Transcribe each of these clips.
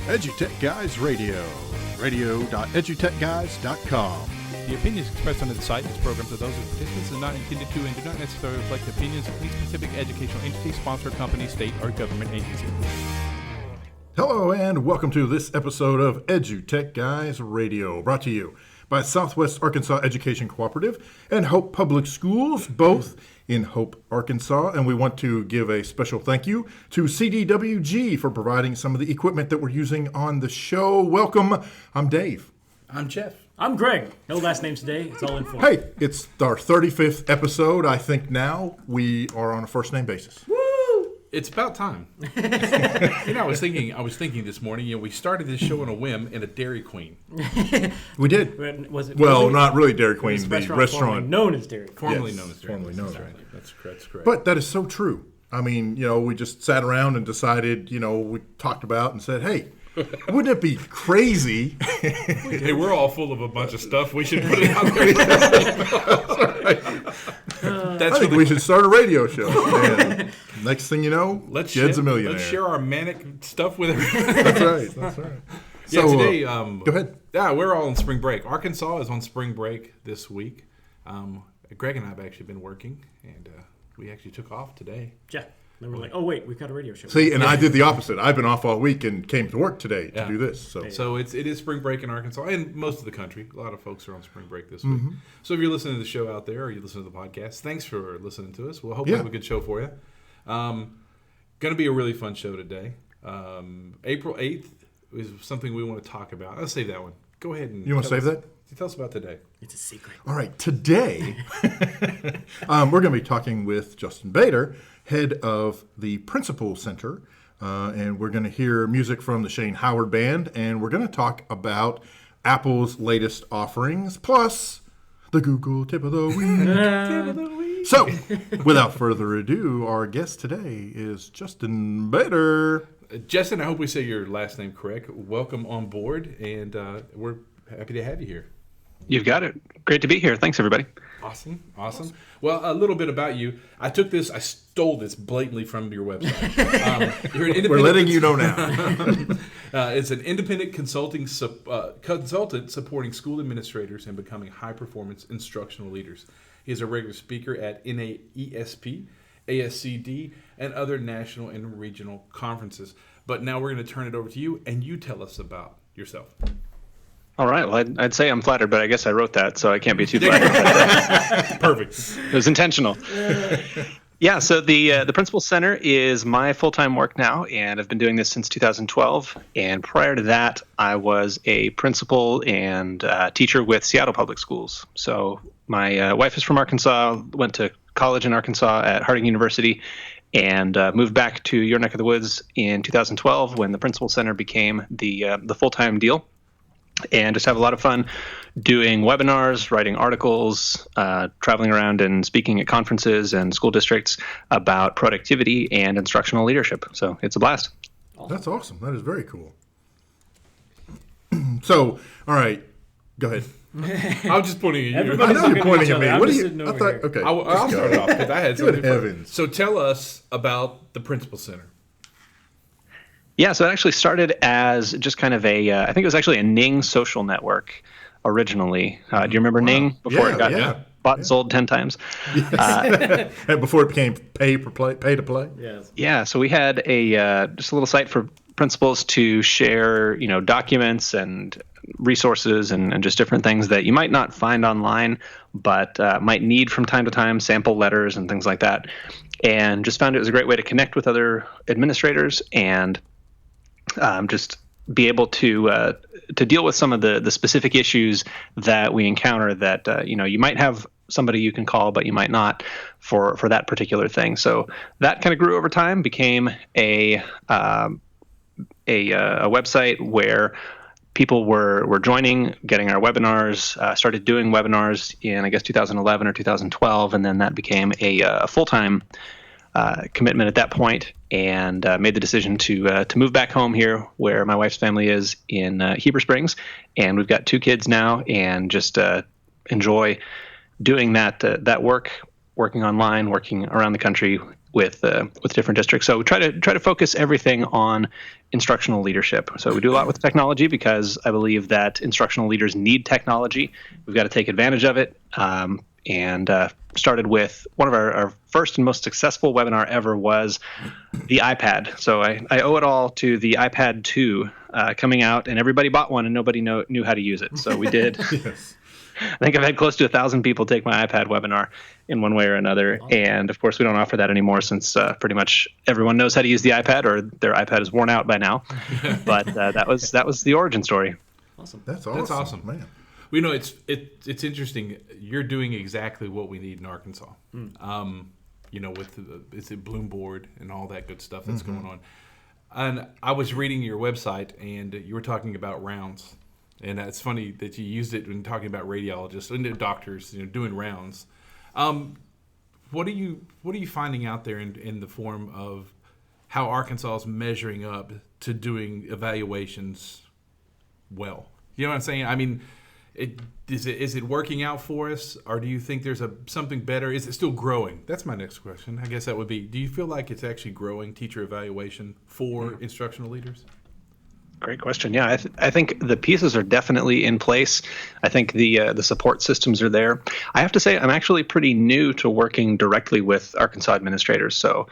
EduTechGuys Radio, radio.edutechguys.com. The opinions expressed under the site and its programs are those of participants and not intended to and do not necessarily reflect the opinions of any specific educational entity, sponsor, company, state, or government agency. Hello and welcome to this episode of EduTechGuys Radio, brought to you by Southwest Arkansas Education Cooperative and Hope Public Schools, both in Hope, Arkansas. And we want to give a special thank you to CDWG for providing some of the equipment that we're using on the show. Welcome. I'm Dave. I'm Jeff. I'm Greg. No last names today. It's all informal. Hey, it's our 35th episode. I think now we are on a first name basis. Woo! It's about time. I was thinking this morning, we started this show on a whim in a Dairy Queen. We did. Not really Dairy Queen, the restaurant known as Dairy Queen. Formerly known as Dairy Queen. That's right. That's correct. But that is so true. I mean, we just sat around and decided, we talked about and said, hey, wouldn't it be crazy? Hey, we're all full of a bunch of stuff. We should put it out there. I think we should start a radio show. And next thing you know, Jed's a millionaire. Let's share our manic stuff with everyone. That's right. So, today, go ahead. Yeah, we're all on spring break. Arkansas is on spring break this week. Greg and I have actually been working, and we actually took off today. Yeah. Then we're like, oh, wait, we've got a radio show. See, and I did the opposite. I've been off all week and came to work today to do this. So it is spring break in Arkansas and most of the country. A lot of folks are on spring break this week. So if you're listening to the show out there or you listen to the podcast, thanks for listening to us. We'll hope we have a good show for you. Going to be a really fun show today. April 8th is something we want to talk about. I'll save that one. Go ahead and you want to save that? Tell us about today. It's a secret. All right. Today, we're going to be talking with Justin Baeder, head of the Principal Center, and we're going to hear music from the Shane Howard Band, and we're going to talk about Apple's latest offerings, plus the Google Tip of the Week. So, without further ado, our guest today is Justin Baeder. Justin, I hope we say your last name correct. Welcome on board, and we're happy to have you here. You've got it. Great to be here. Thanks, everybody. Awesome. Well, a little bit about you. I stole this blatantly from your website. You're an We're letting you know now. It's an independent consultant supporting school administrators and becoming high-performance instructional leaders. He is a regular speaker at NAESP, ASCD, and other national and regional conferences. But now we're going to turn it over to you, and you tell us about yourself. All right. Well, I'd say I'm flattered, but I guess I wrote that, so I can't be too flattered. Perfect. It was intentional. Yeah. So the Principal Center is my full-time work now, and I've been doing this since 2012. And prior to that, I was a principal and teacher with Seattle Public Schools. So my wife is from Arkansas, went to college in Arkansas at Harding University, and moved back to your neck of the woods in 2012 when the Principal Center became the full-time deal. And just have a lot of fun doing webinars, writing articles, traveling around and speaking at conferences and school districts about productivity and instructional leadership. So it's a blast. That's awesome. That is very cool. So, all right, go ahead. I was just pointing at you. I know you're pointing at me. What are you? Okay, I'll start it off because I had something. Good heavens. So tell us about the Principal Center. Yeah, so it actually started as just kind of I think it was actually a Ning social network originally. Do you remember Ning before it got bought and sold 10 times? Yes. Before it became pay to play? Yes. Yeah, so we had just a little site for principals to share, documents and resources and just different things that you might not find online, but might need from time to time, sample letters and things like that. And just found it was a great way to connect with other administrators and just be able to deal with some of the specific issues that we encounter that you might have somebody you can call, but you might not for that particular thing. So that kind of grew over time, became a website where people were joining, getting our webinars, started doing webinars in, I guess, 2011 or 2012, and then that became a full-time commitment at that point, and made the decision to move back home here where my wife's family is in Heber Springs, and we've got 2 kids now, and just enjoy doing that work working online, working around the country with different districts. So we try to focus everything on instructional leadership. So we do a lot with technology because I believe that instructional leaders need technology. We've got to take advantage of it. And started with one of our first and most successful webinar ever was the iPad. So I owe it all to the iPad 2 coming out, and everybody bought one and nobody knew how to use it. So we did. Yes. I think I've had close to 1,000 people take my iPad webinar in one way or another. And of course, we don't offer that anymore since pretty much everyone knows how to use the iPad, or their iPad is worn out by now. But that was the origin story. Awesome. That's awesome. That's awesome. Man. We know it's interesting. You're doing exactly what we need in Arkansas. With it's a Bloom board and all that good stuff that's going on. And I was reading your website, and you were talking about rounds, and it's funny that you used it when talking about radiologists and doctors, doing rounds. What are you finding out there in the form of how Arkansas is measuring up to doing evaluations well? You know what I'm saying? I mean, is it working out for us, or do you think there's something better? Is it still growing? That's my next question. I guess that would be, do you feel like it's actually growing, teacher evaluation for instructional leaders? Great question. Yeah, I think the pieces are definitely in place. I think the support systems are there. I have to say, I'm actually pretty new to working directly with Arkansas administrators. So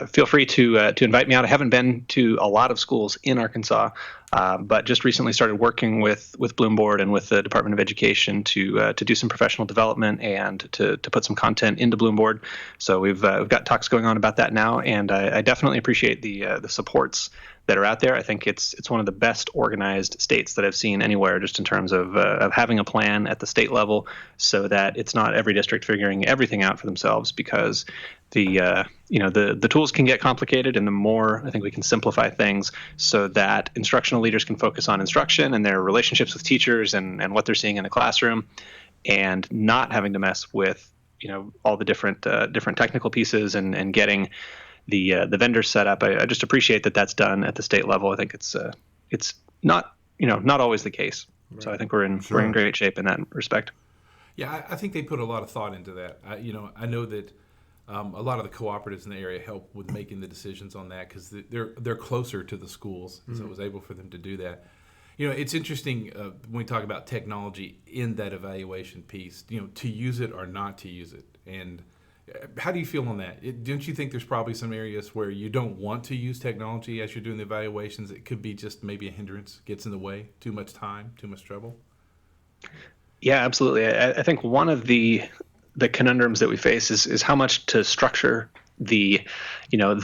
feel free to invite me out. I haven't been to a lot of schools in Arkansas, but just recently started working with Bloom Board and with the Department of Education to do some professional development and to put some content into Bloom Board. So we've got talks going on about that now, and I definitely appreciate the supports that are out there. I think it's one of the best organized states that I've seen anywhere, just in terms of having a plan at the state level, so that it's not every district figuring everything out for themselves, because the tools can get complicated, and the more I think we can simplify things so that instructional leaders can focus on instruction and their relationships with teachers and what they're seeing in the classroom, and not having to mess with all the different technical pieces and getting the vendors set up. I just appreciate that that's done at the state level. I think it's not always the case. Right. So I think we're in great shape in that respect. Yeah, I think they put a lot of thought into that. I know that a lot of the cooperatives in the area help with making the decisions on that, because they're closer to the schools, so it was able for them to do that. It's interesting when we talk about technology in that evaluation piece, to use it or not to use it. And how do you feel on that? Don't you think there's probably some areas where you don't want to use technology as you're doing the evaluations? It could be just maybe a hindrance, gets in the way, too much time, too much trouble? Yeah, absolutely. I think one of the conundrums that we face is how much to structure the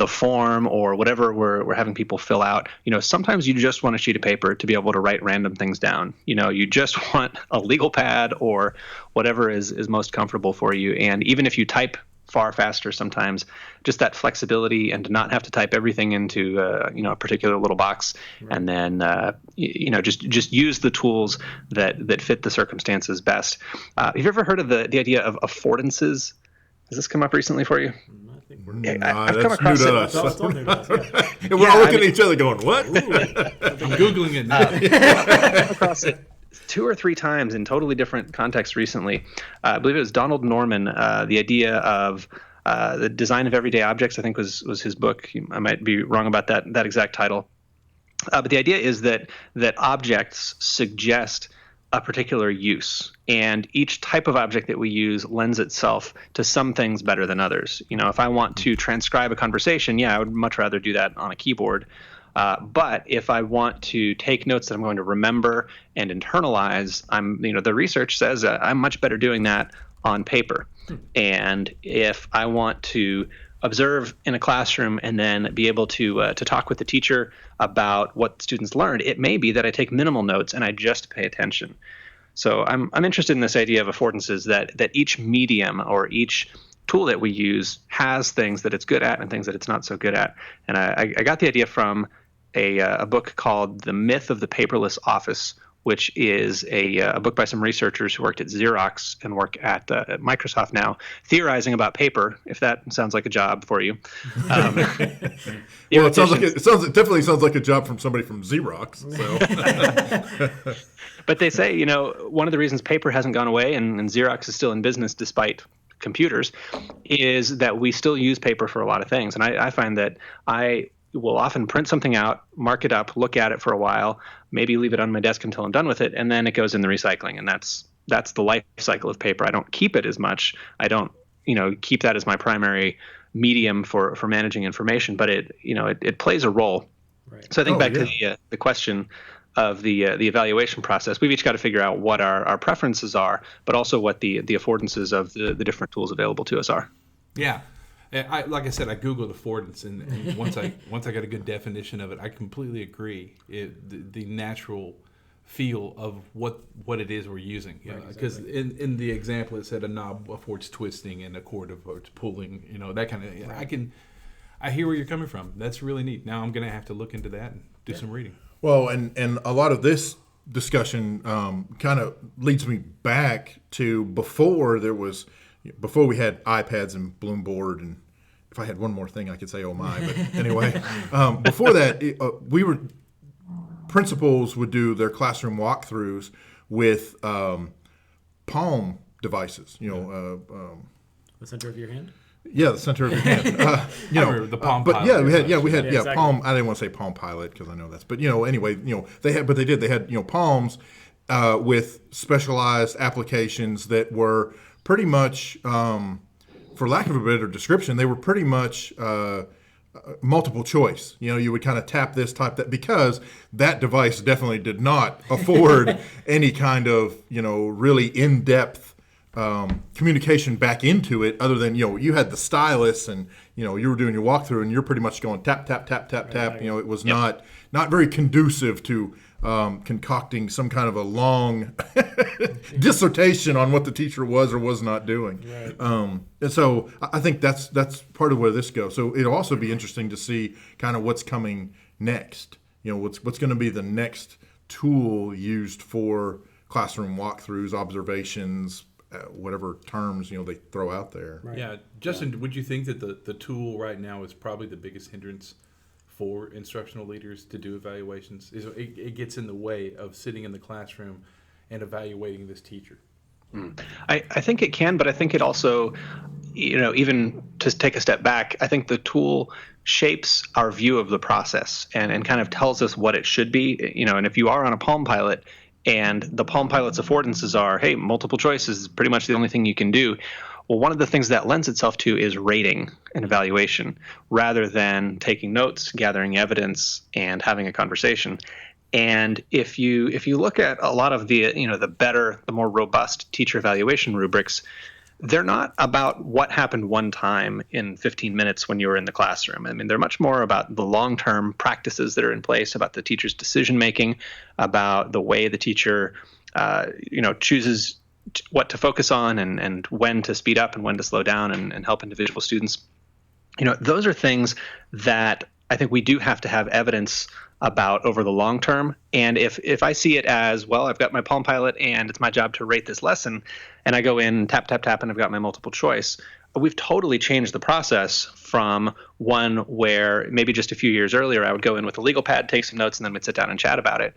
form or whatever we're having people fill out. Sometimes you just want a sheet of paper to be able to write random things down. You just want a legal pad or whatever is most comfortable for you. And even if you type far faster sometimes, just that flexibility and to not have to type everything into a particular little box, right. And then just use the tools that fit the circumstances best. Have you ever heard of the idea of affordances? Has this come up recently for you? I've come across it. And we're all looking at each other going, what? I'm Googling it now. I've come across it 2 or 3 times in totally different contexts recently. I believe it was Donald Norman. The idea of the design of everyday objects, I think was his book. I might be wrong about that exact title. But the idea is that objects suggest a particular use, and each type of object that we use lends itself to some things better than others. If I want to transcribe a conversation, I would much rather do that on a keyboard. But if I want to take notes that I'm going to remember and internalize, the research says I'm much better doing that on paper. And if I want to observe in a classroom and then be able to talk with the teacher about what students learned, it may be that I take minimal notes and I just pay attention. So I'm interested in this idea of affordances, that each medium or each tool that we use has things that it's good at and things that it's not so good at. And I got the idea from a book called The Myth of the Paperless Office, which is a book by some researchers who worked at Xerox and work at Microsoft now, theorizing about paper, if that sounds like a job for you. Well, it definitely sounds like a job from somebody from Xerox. So. But they say, one of the reasons paper hasn't gone away and Xerox is still in business despite computers, is that we still use paper for a lot of things. And I find that I will often print something out, mark it up, look at it for a while, maybe leave it on my desk until I'm done with it, and then it goes in the recycling. And that's the life cycle of paper. I don't keep it as much. I don't, keep that as my primary medium for managing information, but it plays a role. Right. So I think back to the question of the evaluation process, we've each got to figure out what our preferences are, but also what the affordances of the different tools available to us are. Yeah. Like I said, I Googled affordance, and once I got a good definition of it, I completely agree. The natural feel of what it is we're using. Because in the example, it said a knob affords twisting and a cord affords pulling, that kind of right. I hear where you're coming from. That's really neat. Now I'm going to have to look into that and do some reading. Well, and a lot of this discussion kind of leads me back to before we had iPads and Bloomboard, and if I had one more thing I could say, oh my, but anyway, before that, principals would do their classroom walkthroughs with palm devices, the center of your hand? Yeah, the center of your hand. The Palm but Pilot. we had exactly. Palm. I didn't want to say Palm Pilot because I know that's. But anyway, they had palms with specialized applications that were pretty much, for lack of a better description, they were pretty much multiple choice. You would kind of tap this, type that, because that device definitely did not afford any kind of really in-depth communication back into it, other than you had the stylus and you were doing your walkthrough and you're pretty much going tap tap tap tap tap. It was not very conducive to concocting some kind of a long dissertation on what the teacher was or was not doing. Right. And so I think that's part of where this goes. So it'll also be interesting to see kind of what's coming next. What's going to be the next tool used for classroom walkthroughs, observations, whatever terms they throw out there. Right. Yeah, Justin, would you think that the tool right now is probably the biggest hindrance for instructional leaders to do evaluations? It gets in the way of sitting in the classroom and evaluating this teacher. I think it can, but I think it also, even to take a step back, I think the tool shapes our view of the process and kind of tells us what it should be. And if you are on a Palm Pilot, and the Palm Pilot's affordances are, hey, multiple choice is pretty much the only thing you can do. Well, one of the things that lends itself to is rating and evaluation rather than taking notes, gathering evidence, and having a conversation. And if you look at a lot of the the more robust teacher evaluation rubrics, they're not about what happened one time in 15 minutes when you were in the classroom. I mean, they're much more about the long-term practices that are in place, about the teacher's decision-making, about the way the teacher, chooses what to focus on and when to speed up and when to slow down and help individual students. Those are things that I think we do have to have evidence about over the long term. And if I see it as, well, I've got my Palm Pilot and it's my job to rate this lesson, and I go in, tap, tap, tap, and I've got my multiple choice, we've totally changed the process from one where maybe just a few years earlier I would go in with a legal pad, take some notes, and then we'd sit down and chat about it.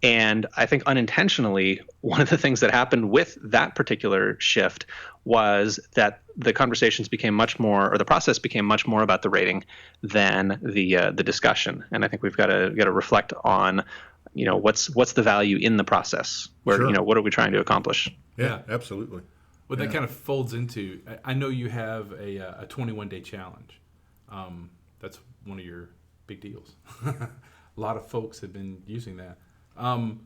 And I think unintentionally, one of the things that happened with that particular shift was that the conversations became much more, or the process became much more about the rating than the discussion. And I think we've got to reflect on, what's the value in the process? Where Sure. What are we trying to accomplish? Yeah, absolutely. Well, that kind of folds into, I know you have a 21-day challenge. That's one of your big deals. A lot of folks have been using that. And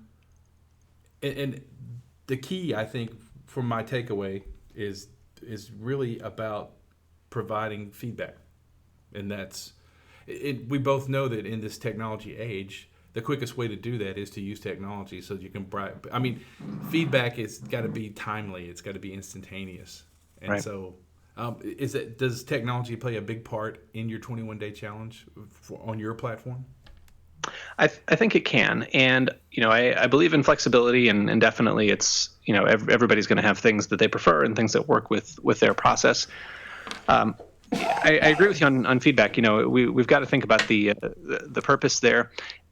the key, I think, for my takeaway is really about providing feedback. And that's it. We both know that in this technology age, the quickest way to do that is to use technology so you can feedback has got to be timely. It's got to be instantaneous. And right. So does technology play a big part in your 21-day challenge on your platform? I think it can, and I believe in flexibility, and definitely it's everybody's going to have things that they prefer and things that work with their process. I agree with you on feedback. We've got to think about the purpose there,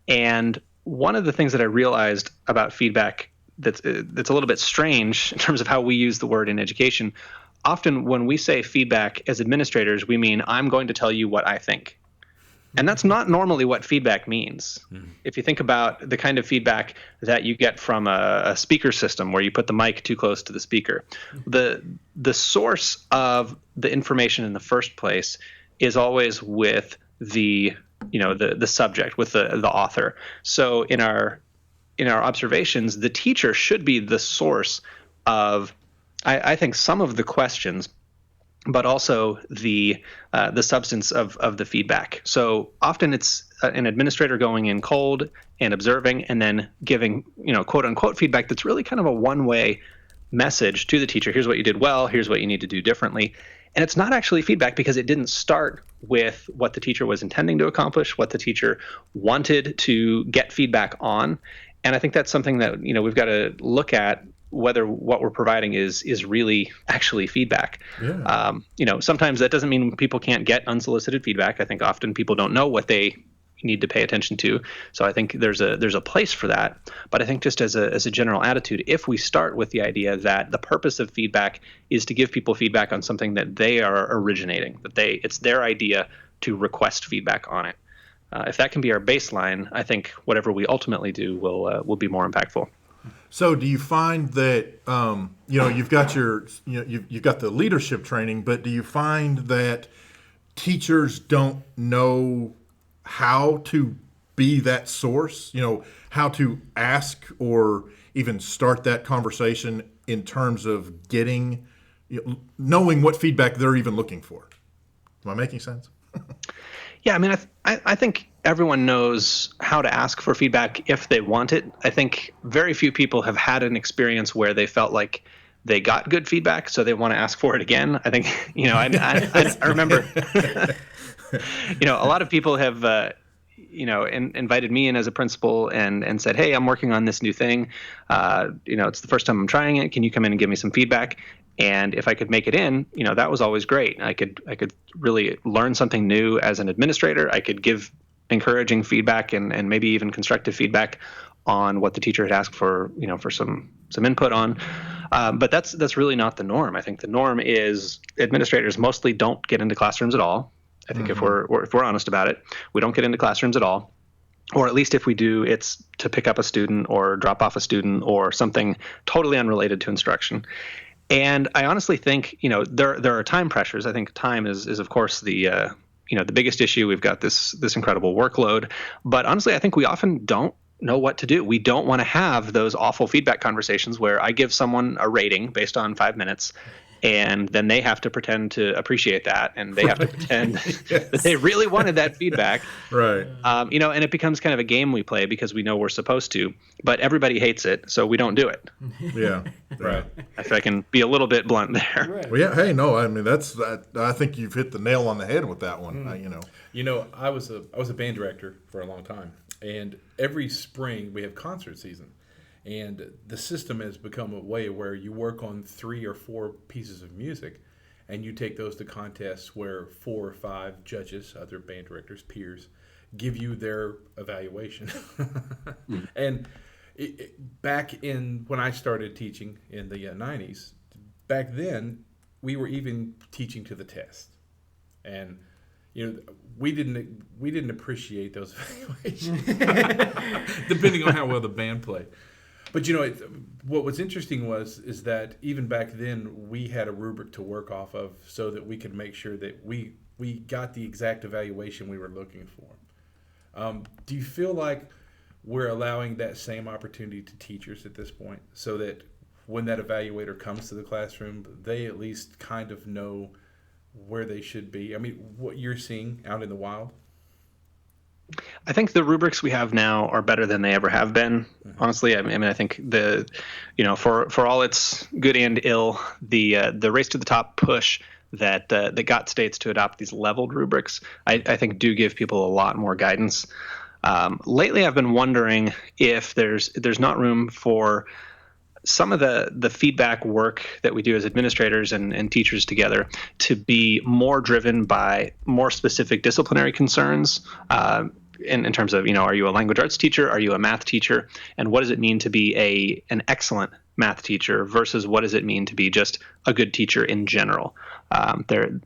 and one of the things that I realized about feedback that's a little bit strange in terms of how we use the word in education often when we say feedback as administrators, we mean I'm going to tell you what I think. And that's not normally what feedback means. If you think about the kind of feedback that you get from a speaker system where you put the mic too close to the speaker, the source of the information in the first place is always with the subject, with the author. So in our observations, the teacher should be the source of, I think, some of the questions, but also the substance of the feedback. So often it's an administrator going in cold and observing and then giving, quote unquote feedback that's really kind of a one-way message to the teacher. Here's what you did well. Here's what you need to do differently. And it's not actually feedback because it didn't start with what the teacher was intending to accomplish, what the teacher wanted to get feedback on. And I think that's something that, we've got to look at, whether what we're providing is really actually feedback. Yeah. Sometimes that doesn't mean people can't get unsolicited feedback. I think often people don't know what they need to pay attention to. So I think there's a place for that. But I think just as a general attitude, if we start with the idea that the purpose of feedback is to give people feedback on something that they are originating, it's their idea to request feedback on it. If that can be our baseline, I think whatever we ultimately do will be more impactful. So do you find that you've got you've got the leadership training, but do you find that teachers don't know how to be that source, how to ask or even start that conversation in terms of getting, knowing what feedback they're even looking for? Am I making sense? Yeah, I mean, I think everyone knows how to ask for feedback if they want it. I think very few people have had an experience where they felt like they got good feedback, so they want to ask for it again. I think, I remember, a lot of people have, invited me in as a principal and said, hey, I'm working on this new thing. It's the first time I'm trying it. Can you come in and give me some feedback? And if I could make it in, that was always great. I could really learn something new as an administrator. I could give encouraging feedback and maybe even constructive feedback on what the teacher had asked for, for some input on. But that's really not the norm. I think the norm is administrators mostly don't get into classrooms at all. I think if we're honest about it, we don't get into classrooms at all. Or at least if we do, it's to pick up a student or drop off a student or something totally unrelated to instruction. And I honestly think, there are time pressures. I think time is of course the biggest issue. We've got this incredible workload, but honestly, I think we often don't know what to do. We don't want to have those awful feedback conversations where I give someone a rating based on 5 minutes and then they have to pretend to appreciate that, and they have to pretend that they really wanted that feedback. Right. And it becomes kind of a game we play because we know we're supposed to, but everybody hates it, so we don't do it. Yeah. Right. If I can be a little bit blunt there. Right. Well, yeah. Hey, no, I mean I think you've hit the nail on the head with that one. I was a band director for a long time, and every spring we have concert season. And the system has become a way where you work on 3 or 4 pieces of music, and you take those to contests where 4 or 5 judges, other band directors, peers, give you their evaluation. And back in when I started teaching in the 90s, back then we were even teaching to the test, and we didn't appreciate those evaluations, depending on how well the band played. But what was interesting is that even back then we had a rubric to work off of so that we could make sure that we got the exact evaluation we were looking for. Do you feel like we're allowing that same opportunity to teachers at this point, so that when that evaluator comes to the classroom, they at least kind of know where they should be? I mean, what you're seeing out in the wild? I think the rubrics we have now are better than they ever have been. Honestly, I mean, I think for all its good and ill, the race to the top push that got states to adopt these leveled rubrics, I think do give people a lot more guidance. Lately, I've been wondering if there's not room for some of the feedback work that we do as administrators and teachers together to be more driven by more specific disciplinary concerns in terms of, are you a language arts teacher? Are you a math teacher? And what does it mean to be an excellent math teacher versus what does it mean to be just a good teacher in general. There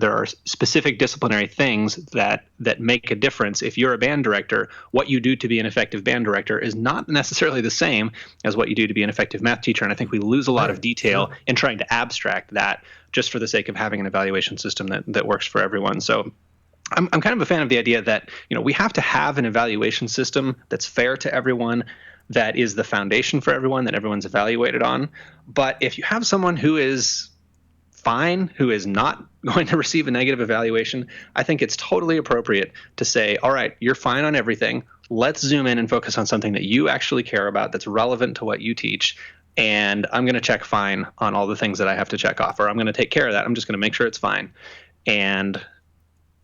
are specific disciplinary things that make a difference. If you're a band director, what you do to be an effective band director is not necessarily the same as what you do to be an effective math teacher. And I think we lose a lot of detail in trying to abstract that just for the sake of having an evaluation system that works for everyone. So I'm kind of a fan of the idea that, we have to have an evaluation system that's fair to everyone, that is the foundation for everyone, that everyone's evaluated on. But if you have someone who is fine, who is not going to receive a negative evaluation, I think it's totally appropriate to say, all right, you're fine on everything. Let's zoom in and focus on something that you actually care about, that's relevant to what you teach. And I'm going to check fine on all the things that I have to check off, or I'm going to take care of that. I'm just going to make sure it's fine. And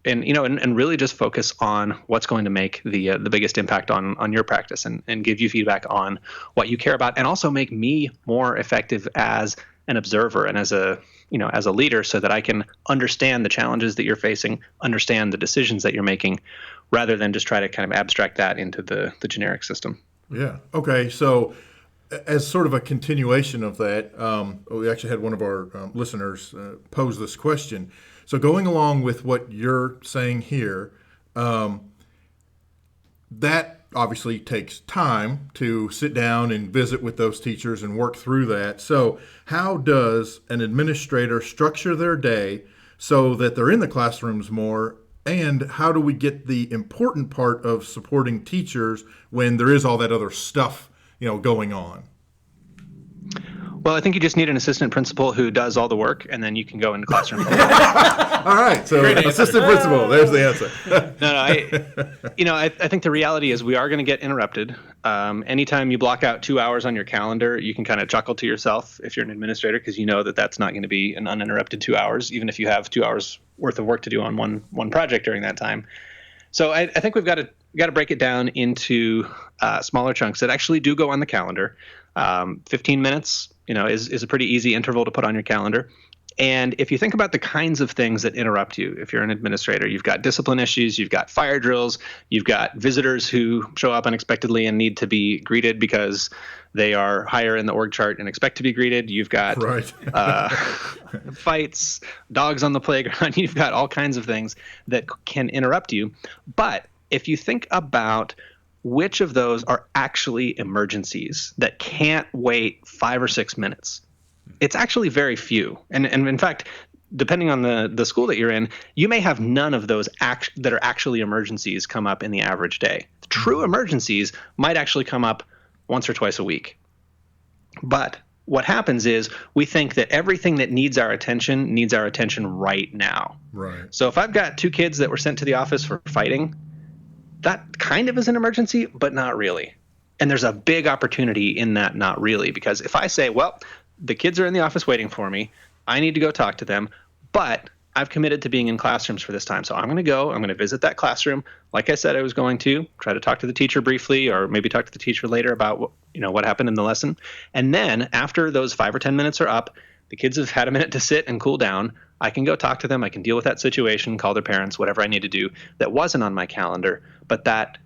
really just focus on what's going to make the biggest impact on your practice, and give you feedback on what you care about, and also make me more effective as an observer and as a leader, so that I can understand the challenges that you're facing, understand the decisions that you're making, rather than just try to kind of abstract that into the generic system. Yeah. Okay. So as sort of a continuation of that, we actually had one of our listeners pose this question. So going along with what you're saying here, that obviously takes time to sit down and visit with those teachers and work through that. So how does an administrator structure their day so that they're in the classrooms more? And how do we get the important part of supporting teachers when there is all that other stuff, going on? Well, I think you just need an assistant principal who does all the work, and then you can go into classroom. All right, so assistant principal, there's the answer. I think the reality is we are going to get interrupted. Anytime you block out 2 hours on your calendar, you can kind of chuckle to yourself if you're an administrator, because you know that that's not going to be an uninterrupted 2 hours, even if you have 2 hours worth of work to do on one project during that time. So I think we've got to break it down into smaller chunks that actually do go on the calendar. 15 minutes, is a pretty easy interval to put on your calendar. And if you think about the kinds of things that interrupt you, if you're an administrator, you've got discipline issues, you've got fire drills, you've got visitors who show up unexpectedly and need to be greeted because they are higher in the org chart and expect to be greeted. You've got fights, dogs on the playground. You've got all kinds of things that can interrupt you. But if you think about which of those are actually emergencies that can't wait 5 or 6 minutes, it's actually very few. And in fact, depending on the school that you're in, you may have none of those that are actually emergencies come up in the average day. True emergencies might actually come up once or twice a week. But what happens is we think that everything that needs our attention right now. Right. So if I've got 2 kids that were sent to the office for fighting, that kind of is an emergency, but not really. And there's a big opportunity in that not really, because if I say, well, the kids are in the office waiting for me, I need to go talk to them, but I've committed to being in classrooms for this time. So I'm going to visit that classroom. Like I said, I was going to try to talk to the teacher briefly, or maybe talk to the teacher later about what happened in the lesson. And then after those 5 or 10 minutes are up, the kids have had a minute to sit and cool down. I can go talk to them. I can deal with that situation, call their parents, whatever I need to do that wasn't on my calendar. But that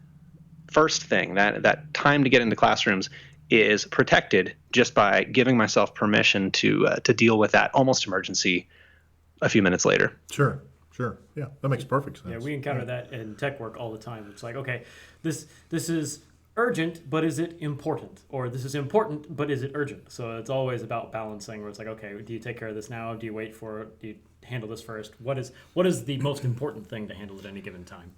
first thing, that time to get into classrooms, is protected just by giving myself permission to deal with that almost emergency a few minutes later. Sure. Yeah, that makes perfect sense. Yeah, we encounter that in tech work all the time. It's like, okay, this is urgent, but is it important? Or this is important, but is it urgent? So it's always about balancing, where it's like, okay, do you take care of this now? Do you wait for it? Do you handle this first? What is the most important thing to handle at any given time?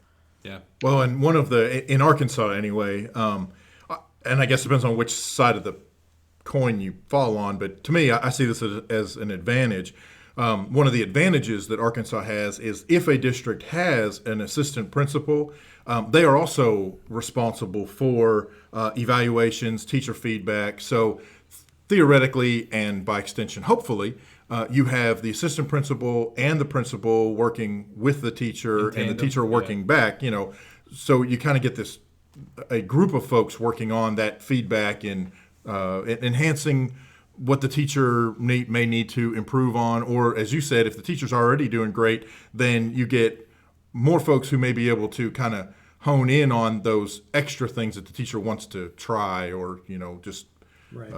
Yeah. Well, and one of in Arkansas anyway, and I guess it depends on which side of the coin you fall on, but to me, I see this as an advantage. One of the advantages that Arkansas has is if a district has an assistant principal, they are also responsible for evaluations, teacher feedback. So theoretically, and by extension, hopefully, you have the assistant principal and the principal working with the teacher and the teacher working back, so you kind of get a group of folks working on that feedback and enhancing what the teacher may need to improve on. Or as you said, if the teacher's already doing great, then you get more folks who may be able to kind of hone in on those extra things that the teacher wants to try, or, just right.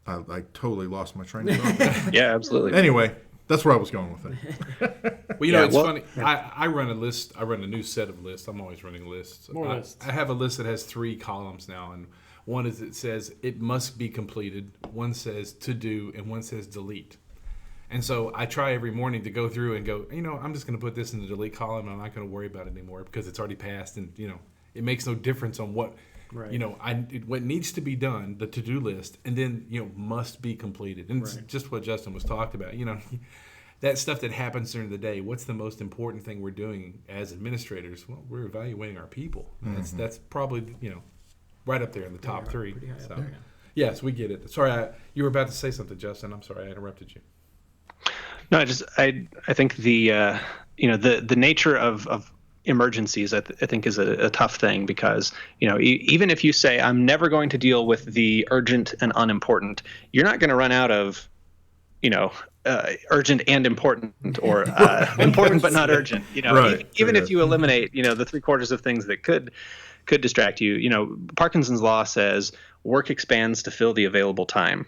I totally lost my train of thought. Yeah, absolutely. Anyway, that's where I was going with it. Well, it's funny. I run a list. I run a new set of lists. I'm always running lists. More lists. I have a list that has 3 columns now, and one is it says it must be completed, one says to do, and one says delete. And so I try every morning to go through and go, I'm just going to put this in the delete column. And I'm not going to worry about it anymore because it's already passed, and it makes no difference on what. Right. What needs to be done, the to-do list, and then must be completed, and it's just what Justin was talking about. That stuff that happens during the day. What's the most important thing we're doing as administrators? Well, we're evaluating our people. That's probably right up there in the top 3. So, yes, we get it. Sorry, you were about to say something, Justin. I'm sorry, I interrupted you. No, I think the the nature of emergencies I think is a tough thing because even if you say I'm never going to deal with the urgent and unimportant, you're not going to run out of urgent and important or important but not urgent. Even if you eliminate the 3/4 of things that could distract you. Parkinson's law says work expands to fill the available time,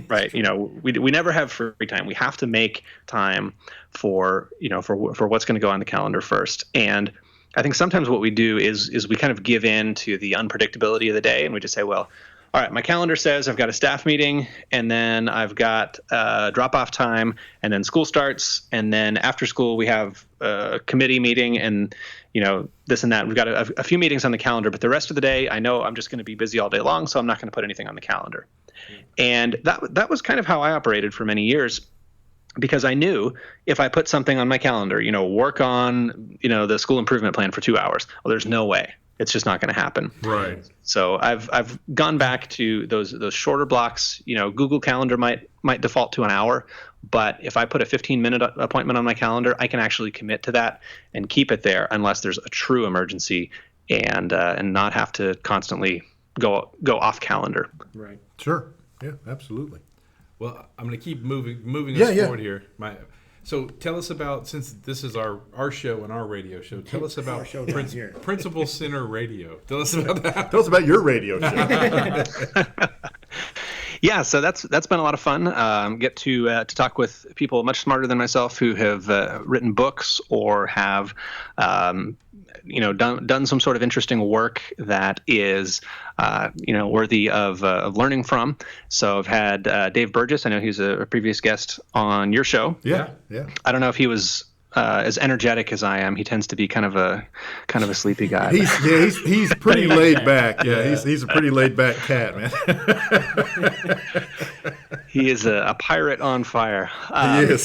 right? We never have free time. We have to make time for what's going to go on the calendar first. And I think sometimes what we do is we kind of give in to the unpredictability of the day, and we just say, well, all right, my calendar says I've got a staff meeting, and then I've got drop-off time, and then school starts, and then after school we have a committee meeting, and this and that. We've got a few meetings on the calendar, but the rest of the day, I know I'm just going to be busy all day long, so I'm not going to put anything on the calendar. And that was kind of how I operated for many years, because I knew if I put something on my calendar, work on the school improvement plan for 2 hours, well, there's no way. It's just not going to happen. Right. So I've gone back to those shorter blocks. Google Calendar might default to an hour, but if I put a 15-minute appointment on my calendar, I can actually commit to that and keep it there unless there's a true emergency, and not have to constantly go off calendar. Right. Sure. Yeah. Absolutely. Well, I'm going to keep moving us forward here. So tell us about, since this is our show and our radio show, tell us about Principal Center Radio. Tell us about that. Tell us about your radio show. Yeah, so that's been a lot of fun. Get to talk with people much smarter than myself who have written books or have done some sort of interesting work that is worthy of learning from. So I've had Dave Burgess. I know he's a previous guest on your show. Yeah. I don't know if he was as energetic as I am. He tends to be kind of a sleepy guy. He's pretty laid back. Yeah, he's a pretty laid back cat, man. He is a pirate on fire. He is.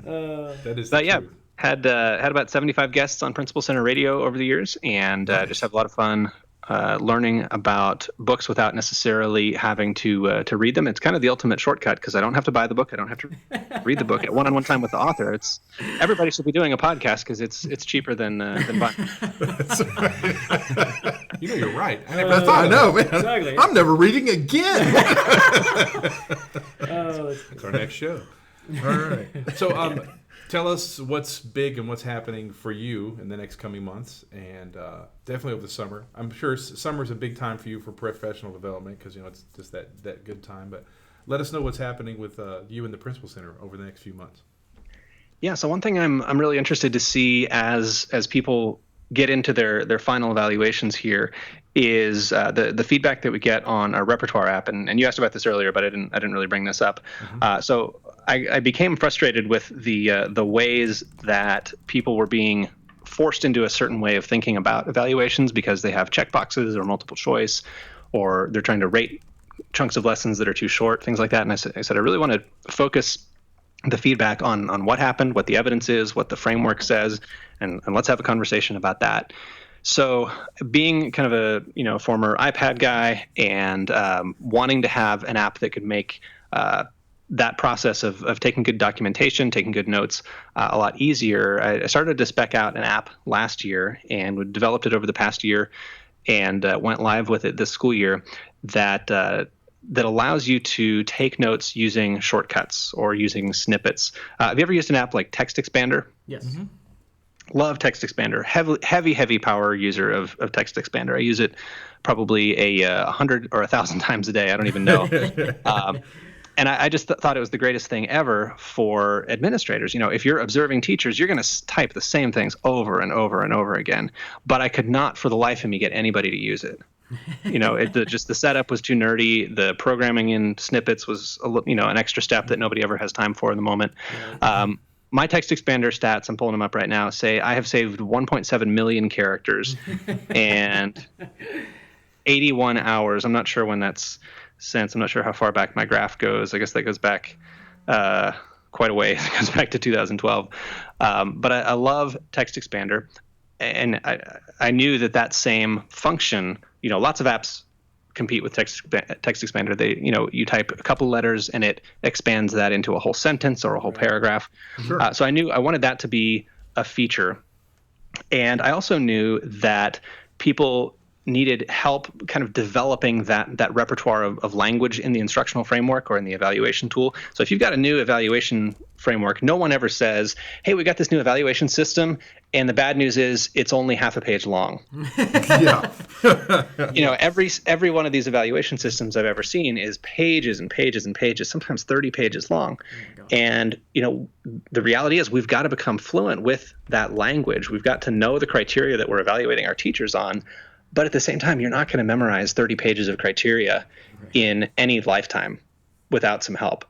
That is. But yeah, had about 75 guests on Principal Center Radio over the years, and just have a lot of fun learning about books without necessarily having to read them. It's kind of the ultimate shortcut because I don't have to buy the book. I don't have to read the book at one-on-one time with the author. Everybody should be doing a podcast because it's cheaper than buying. That's right. You're right. I know, man. Exactly. I'm never reading again. It's our next show. All right. So tell us what's big and what's happening for you in the next coming months, and definitely over the summer. I'm sure summer's a big time for you for professional development because it's just that good time. But let us know what's happening with you and the Principal Center over the next few months. Yeah. So one thing I'm really interested to see as people get into their final evaluations here is the feedback that we get on our repertoire app, and you asked about this earlier, but I didn't really bring this up. Mm-hmm. So I became frustrated with the ways that people were being forced into a certain way of thinking about evaluations because they have checkboxes or multiple choice, or they're trying to rate chunks of lessons that are too short, things like that. And I said I really want to focus the feedback on what happened, what the evidence is, what the framework says, and let's have a conversation about that. So being kind of a former iPad guy and wanting to have an app that could make that process of taking good documentation, taking good notes a lot easier, I started to spec out an app last year and we developed it over the past year and went live with it this school year that allows you to take notes using shortcuts or using snippets. Have you ever used an app like Text Expander? Yes. Mm-hmm. Love Text Expander. Heavy power user of Text Expander. I use it probably 100 or 1,000 times a day. I don't even know. And I just thought it was the greatest thing ever for administrators. If you're observing teachers, you're going to type the same things over and over and over again. But I could not, for the life of me, get anybody to use it. Just the setup was too nerdy. The programming in snippets was an extra step that nobody ever has time for in the moment. My Text Expander stats, I'm pulling them up right now, say I have saved 1.7 million characters and 81 hours. I'm not sure when that's since. I'm not sure how far back my graph goes. I guess that goes back quite a ways. It goes back to 2012. But I love Text Expander. And I knew that same function, lots of apps compete with Text Expander. They, you type a couple letters and it expands that into a whole sentence or a whole paragraph. Sure. So I knew I wanted that to be a feature. And I also knew that people needed help kind of developing that repertoire of language in the instructional framework or in the evaluation tool. So if you've got a new evaluation framework, no one ever says, hey, we got this new evaluation system, and the bad news is it's only half a page long. Yeah. Every one of these evaluation systems I've ever seen is pages and pages and pages, sometimes 30 pages long. And, the reality is we've got to become fluent with that language. We've got to know the criteria that we're evaluating our teachers on. But at the same time, you're not going to memorize 30 pages of criteria in any lifetime without some help.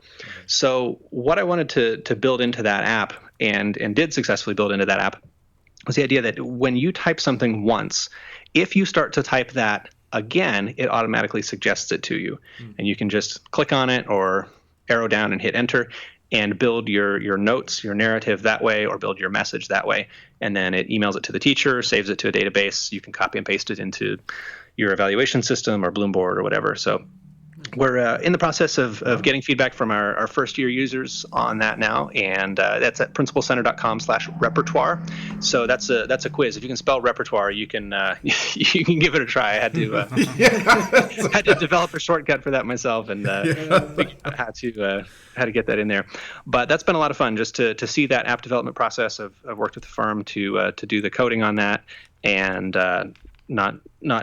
So what I wanted to build into that app and did successfully build into that app was the idea that when you type something once, if you start to type that again, it automatically suggests it to you. And you can just click on it or arrow down and hit enter and build your notes, your narrative that way, or build your message that way. And then it emails it to the teacher, saves it to a database. You can copy and paste it into your evaluation system or Bloomboard or whatever. So we're in the process of getting feedback from our first-year users on that now, and that's at principalcenter.com/repertoire. So that's a quiz. If you can spell repertoire, you can you can give it a try. I had to had to develop a shortcut for that myself and figure out how to get that in there. But that's been a lot of fun just to see that app development process. I've worked with the firm to do the coding on that, and not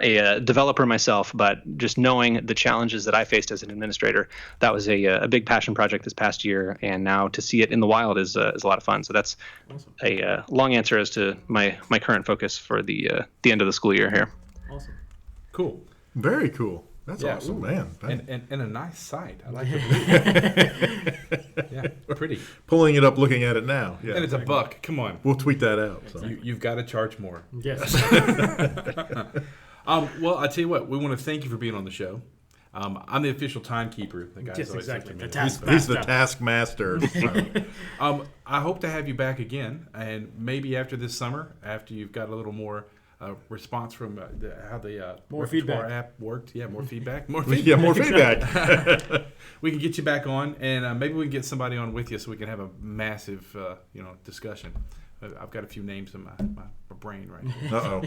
a developer myself, but just knowing the challenges that I faced as an administrator, that was a big passion project this past year, and now to see it in the wild is a lot of fun. So that's awesome. A long answer as to my current focus for the end of the school year here. Awesome. Cool. Very cool. That's awesome, man. And a nice site. I like it. Yeah, pretty. Pulling it up, looking at it now. Yeah. And it's $1. Come on. We'll tweet that out. So. You've got to charge more. Yes. Well, I tell you what, we want to thank you for being on the show. I'm the official timekeeper. The guys Yes, always exactly. look The at me. taskmaster. He's the taskmaster. So. I hope to have you back again, and maybe after this summer, after you've got a little more response from how the more Repertoire feedback app worked. Yeah, more feedback. Yeah, more feedback. We can get you back on, and maybe we can get somebody on with you so we can have a massive discussion. I've got a few names in my brain right now.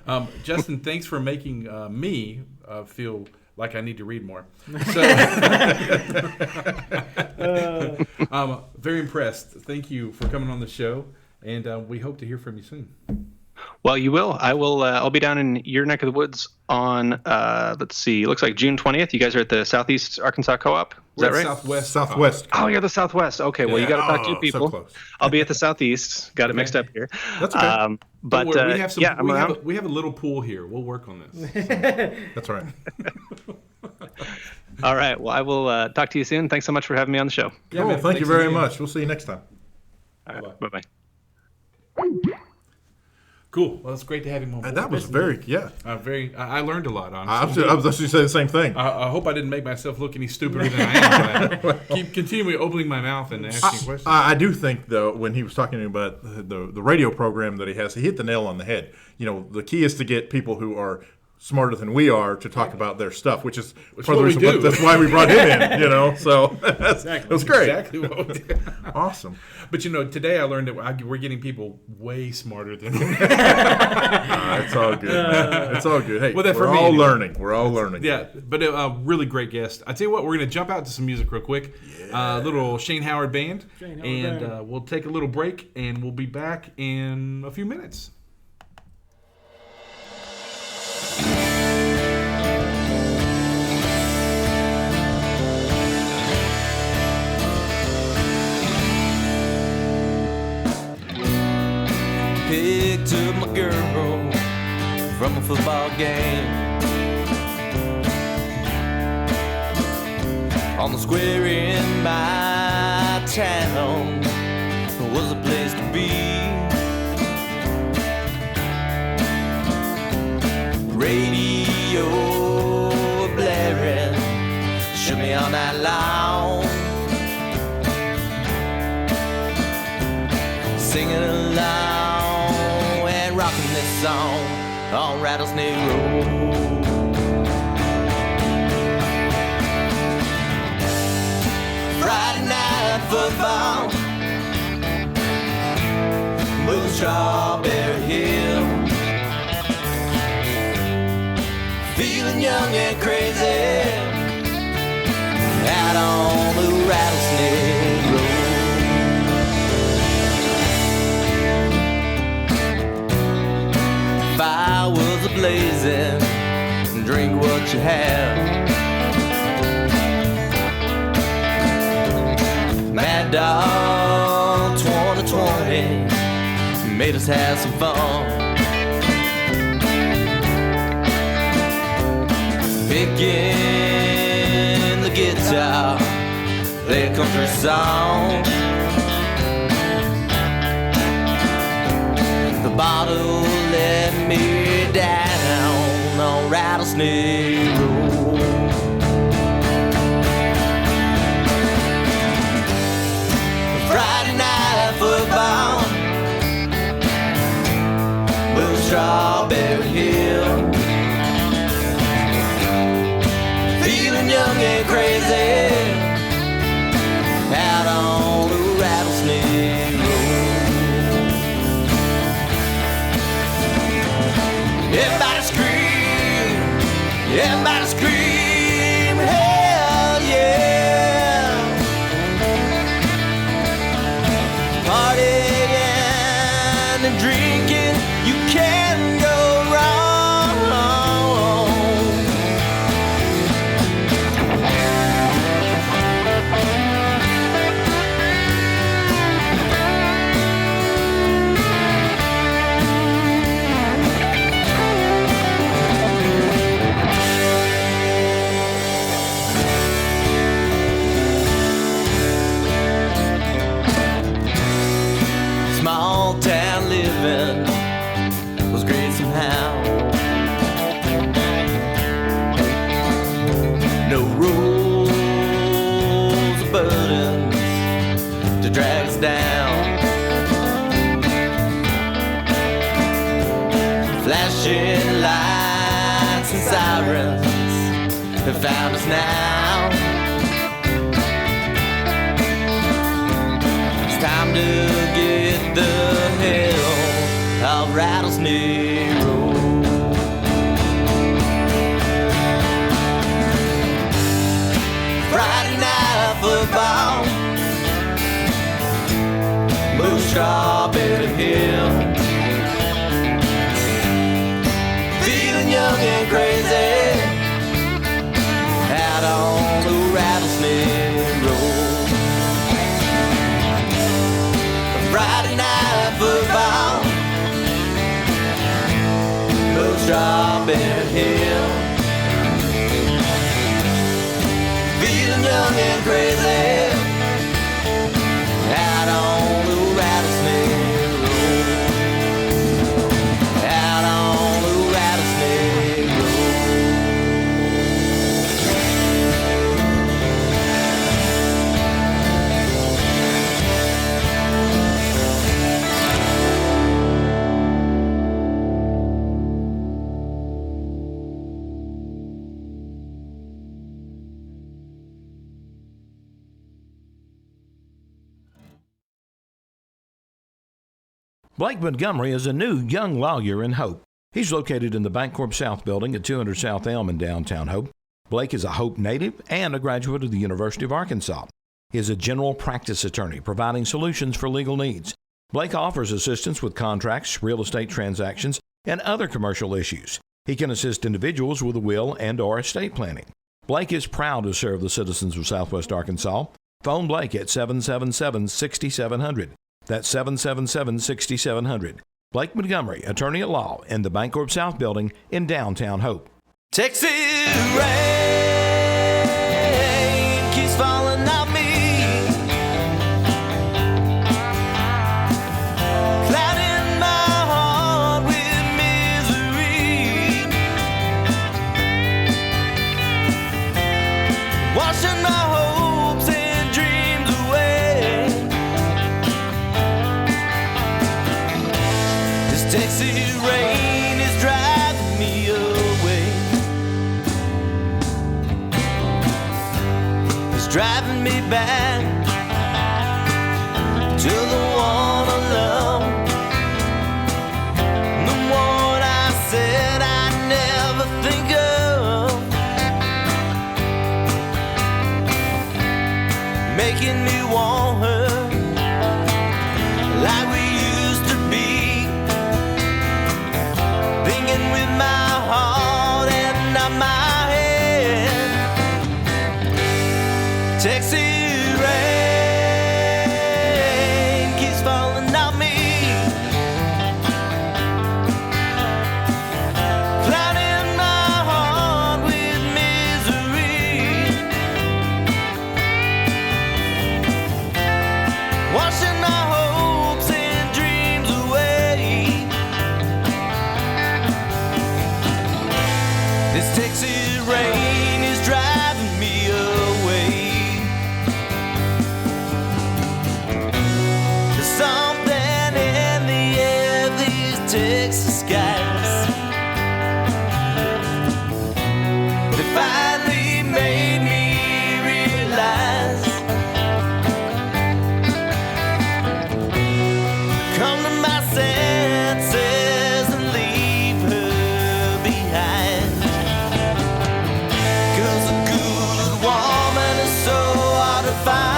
Uh-oh. Justin, thanks for making me feel like I need to read more. So, very impressed. Thank you for coming on the show, and we hope to hear from you soon. Well, you will. I will. I'll be down in your neck of the woods on, let's see, it looks like June 20th. You guys are at the Southeast Arkansas Co-op. Is that right? Southwest. Oh, you're the Southwest. Okay, well, you got to talk to people. So close. I'll be at the Southeast. Got it mixed up here. That's okay. But Don't worry, we have some, yeah, I'm around. we have a little pool here. We'll work on this. That's right. All right. Well, I will talk to you soon. Thanks so much for having me on the show. Yeah, Cool. man, Thank you thanks very again. much. We'll see you next time. All right. Bye-bye. Cool. Well, it's great to have him on board. That was very, I learned a lot, honestly. I was just going to say the same thing. I hope I didn't make myself look any stupider than I am. Keep continually opening my mouth and asking questions. I do think, though, when he was talking about the radio program that he has, he hit the nail on the head. The key is to get people who are smarter than we are to talk about their stuff, which is part of the what we reason do. that's why we brought him in. So Exactly. it was great. Exactly what we do. Awesome. But today I learned that we're getting people way smarter than It's all good. It's all good. Hey, Well, that we're for me all anyway. learning. We're all learning. Yeah, but a really great guest. I tell you what, we're going to jump out to some music real quick. Little Shane Howard Band. We'll take a little break, and we'll be back in a few minutes. Picked up my girl from a football game. On the square in my town was a place to be. Radio blaring, shook me all night long. Singing along and rocking this song on Rattlesnake Road. Friday night football, moving Strawberry Hill, feeling young and crazy out on the Rattlesnake Road. Fire was a-blazing, drink what you have. Mad Dog 2020 made us have some fun. Picking the guitar, play a country song. The bottle let me down on Rattlesnake Road. Friday night football, blue Strawberry Hill, feeling young and crazy out on the Rattlesnake Road. Everybody scream, everybody scream, hell yeah. Partying and drinking, you can't go wrong. Small town living was great somehow. No rules or burdens to drag us down. Flashing lights and sirens have found us now. It's time to get the hell off Rattlesnake Road. Friday night football, move Strawberry Hill, feeling young and crazy out on the Rattlesnake Road. Friday night football, move Strawberry Hill, feeling young and crazy out on the Rattlesnake Road, out on the Rattlesnake Road. Blake Montgomery is a new young lawyer in Hope. He's located in the Bancorp South building at 200 South Elm in downtown Hope. Blake is a Hope native and a graduate of the University of Arkansas. He is a general practice attorney providing solutions for legal needs. Blake offers assistance with contracts, real estate transactions, and other commercial issues. He can assist individuals with a will and/or estate planning. Blake is proud to serve the citizens of Southwest Arkansas. Phone Blake at 777-6700. That's 777-6700. Blake Montgomery, attorney at law in the Bancorp South building in downtown Hope. Texas rain keeps falling on me, clouding my heart with misery, washing my hopes and dreams away. This Texas rain is driving me away. It's driving me back to the one I love, the one I said I'd never think of, making me want her like we used to be, thinking with my heart and not my head. Texas rain keeps falling on me, clouding my heart with misery, washing my hopes and dreams away. This Texas rain is driving me away. There's something in the air, these Texas skies. They finally made me realize, come to my senses and leave her behind. 'Cause a good woman is so hard to find.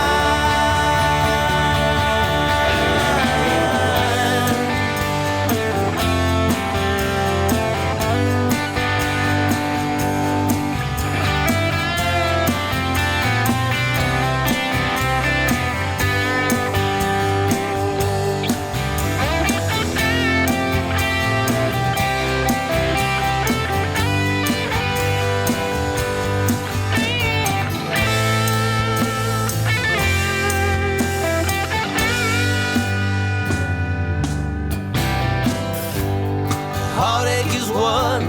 Heartache is what